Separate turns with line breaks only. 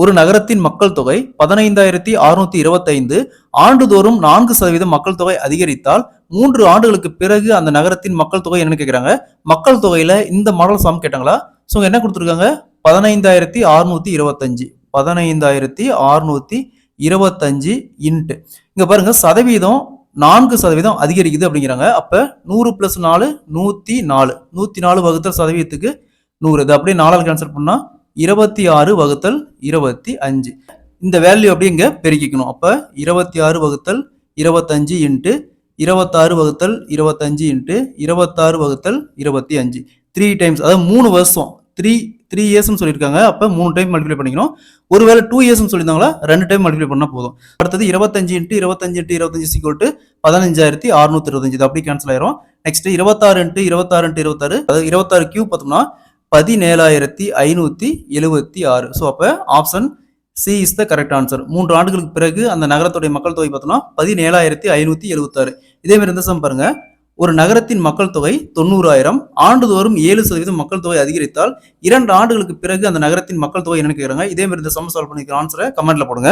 ஒரு நகரத்தின் மக்கள் தொகை 15,625 ஆண்டுதோறும் 4% மக்கள் தொகை அதிகரித்தால் 3 ஆண்டுகளுக்கு பிறகு அந்த நகரத்தின் மக்கள் தொகை என்னன்னு கேட்கிறாங்க. மக்கள் தொகையில இந்த மாடல் சம் கேட்டாங்களா? ஸோ என்ன கொடுத்துருக்காங்க? 15,625 15,625 இன்ட்டு இங்க பாருங்க சதவீதம் 4% அதிகரிக்குது அப்படிங்கிறாங்க. அப்ப 100 + 4 104 104 வகுத்தல் சதவீதத்துக்கு 100. இது அப்படியே 4ஆல் கேன்சல் பண்ணா 26 வகுத்தல் 25. இந்த வேல்யூ அப்படியே இங்க பெருக்கிக்கணும். அப்ப 26 வகுத்தல் 25 இன்ட்டு 26 வகுத்தல் 25 இன்ட்டு 26 வகுத்தல் 25 3 டைம்ஸ், அதாவது 3 வருஷம் 3 இயர்ஸ்னு சொல்லியிருக்காங்க. அப்ப 3 டைம் மல்டிப்ளை பண்ணிக்கணும். ஒருவேளை 2 இயர்ஸ்னு சொல்லியிருந்தாங்களா 2 டைம் மல்டிப்ளை பண்ணா போதும். அடுத்தது 25 இன்ட்டு 25 இன்ட்டு 25 = 15,625. இது அப்படி கேன்சல் ஆயிரும். நெக்ஸ்ட் 26 இன்ட்டு 26 இன்ட்டு 26, அதாவது 26 கியூப் பார்த்தோம்னா 17,576. ஸோ அப்ப option C is the correct answer. 3 ஆண்டுகளுக்கு பிறகு அந்த நகரத்துடைய மக்கள் தொகை பார்த்தோம்னா 17,576. இதே மாதிரி இந்த சம் பாருங்க. ஒரு நகரத்தின் மக்கள் தொகை 90,000 ஆண்டுதோறும் 7% மக்கள் தொகை அதிகரித்தால் 2 ஆண்டுகளுக்கு பிறகு அந்த நகரத்தின் மக்கள் தொகை என்னன்னு கேட்குறாங்க. இதே மாதிரி இந்த சம் சால்வ் பண்ணிக்கிற ஆன்சரை கமெண்ட்ல போடுங்க.